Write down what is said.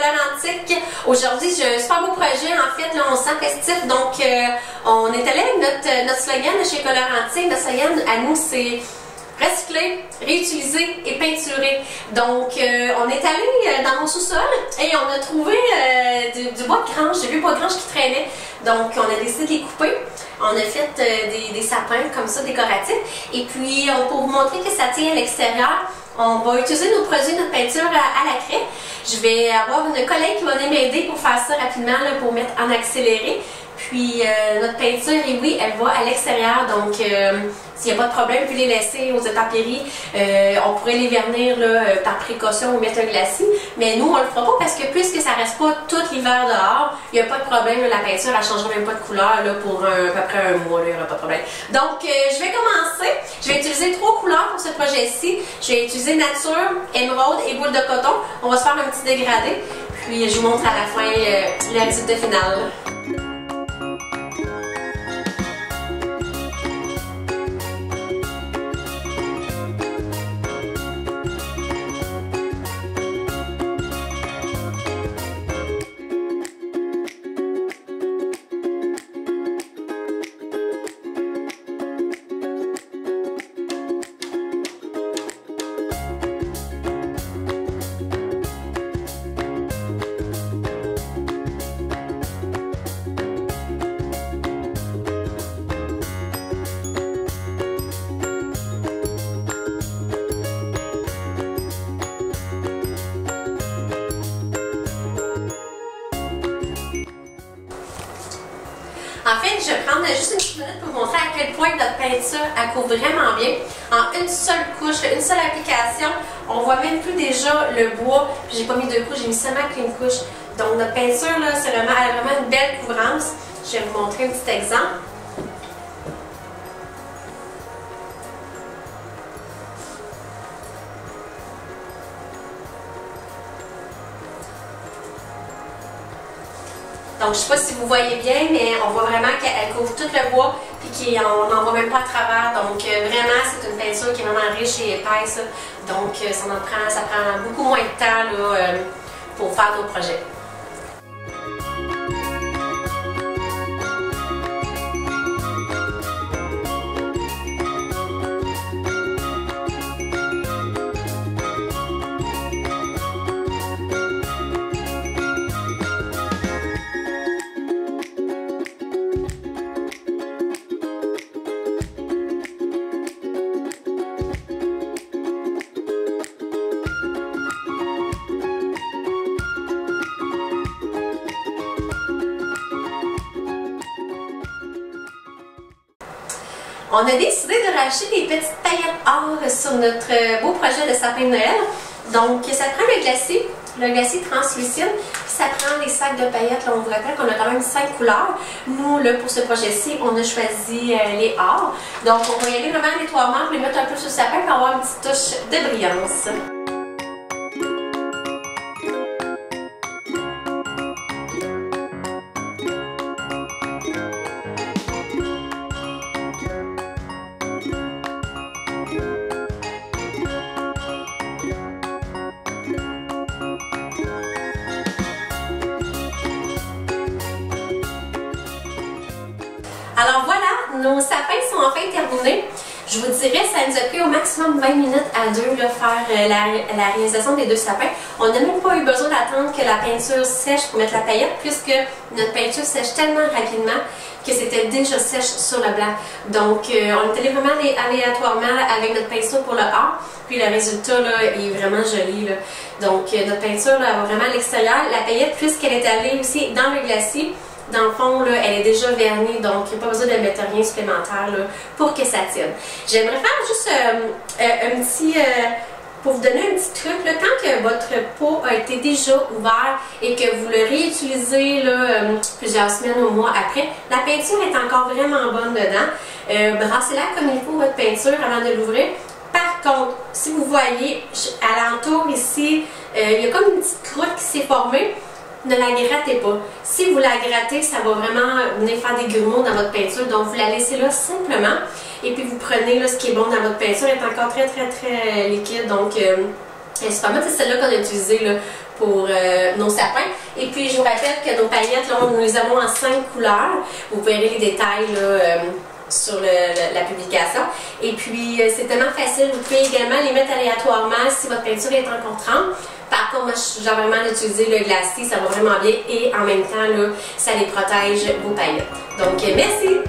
Couleur Antique. Aujourd'hui, j'ai un super beau projet. En fait, là, on sent festif. Donc, on est allé avec notre slogan de chez Couleur Antique. Notre slogan à nous, c'est recycler, réutiliser et peinturer. Donc, on est allé dans mon sous-sol et on a trouvé du bois de grange, du vieux bois de grange qui traînait. Donc, on a décidé de les couper. On a fait des sapins comme ça, décoratifs. Et puis, pour vous montrer que ça tient à l'extérieur, on va utiliser nos produits, notre peinture à la craie. Je vais avoir une collègue qui va venir m'aider pour faire ça rapidement, là, pour mettre en accéléré. Puis notre peinture, et oui, elle va à l'extérieur, donc s'il n'y a pas de problème, puis les laisser aux intempéries, on pourrait les vernir là, par précaution ou mettre un glacis. Mais nous, on le fera pas parce que puisque ça reste pas tout l'hiver dehors, il n'y a pas de problème, là, la peinture, elle ne changera même pas de couleur là, pour à peu près un mois, il n'y aura pas de problème. Donc, je vais commencer. Je vais utiliser 3 couleurs pour ce projet-ci. Je vais utiliser nature, émeraude et boule de coton. On va se faire un petit dégradé, puis je vous montre à la fin le résultat final. En fait, je vais prendre juste une petite minute pour vous montrer à quel point notre peinture elle couvre vraiment bien. En une seule couche, une seule application, on voit même plus déjà le bois. Puis j'ai pas mis 2 couches, j'ai mis seulement qu'une couche. Donc notre peinture, là, c'est vraiment, elle a vraiment une belle couvrance. Je vais vous montrer un petit exemple. Donc, je ne sais pas si vous voyez bien, mais on voit vraiment qu'elle couvre tout le bois et qu'on n'en voit même pas à travers. Donc, vraiment, c'est une peinture qui est vraiment riche et épaisse. Donc, ça prend beaucoup moins de temps là, pour faire nos projets. On a décidé de racheter des petites paillettes or sur notre beau projet de sapin de Noël. Donc, ça prend le glacis translucide, puis ça prend les sacs de paillettes. Là, on vous rappelle qu'on a quand même 5 couleurs. Nous, là, pour ce projet-ci, on a choisi les or. Donc, on va y aller vraiment nettoiement pour les mettre un peu sur le sapin pour avoir une petite touche de brillance. Alors voilà, nos sapins sont enfin terminés. Je vous dirais, ça nous a pris au maximum 20 minutes à 2 là, faire la réalisation des 2 sapins. On n'a même pas eu besoin d'attendre que la peinture sèche pour mettre la paillette, puisque notre peinture sèche tellement rapidement que c'était déjà sèche sur le blanc. Donc, on est allé vraiment aléatoirement avec notre pinceau pour le or. Puis le résultat là, est vraiment joli. Là. Donc, notre peinture là, va vraiment à l'extérieur. La paillette, puisqu'elle est allée aussi dans le glacis, dans le fond, là, elle est déjà vernie, donc il n'y a pas besoin de mettre rien supplémentaire là, pour que ça tienne. J'aimerais faire juste un petit... pour vous donner un petit truc, là, quand que votre pot a été déjà ouvert et que vous le réutilisez là, plusieurs semaines ou mois après, la peinture est encore vraiment bonne dedans. Brassez-la comme il faut, votre peinture, avant de l'ouvrir. Par contre, si vous voyez, à l'entour ici, il y a comme une petite croûte qui s'est formée. Ne la grattez pas. Si vous la grattez, ça va vraiment venir faire des grumeaux dans votre peinture. Donc, vous la laissez là simplement. Et puis, vous prenez là, ce qui est bon dans votre peinture. Elle est encore très liquide. Donc, Elle est super bonne, c'est celle-là qu'on a utilisée là, pour nos sapins. Et puis je vous rappelle que nos paillettes, là, nous les avons en 5 couleurs. Vous verrez les détails là, sur la publication. Et puis c'est tellement facile, vous pouvez également les mettre aléatoirement si votre peinture est encore trempe. Par contre, moi j'ai vraiment utilisé le glacis, ça va vraiment bien et en même temps là, ça les protège vos paillettes. Donc merci!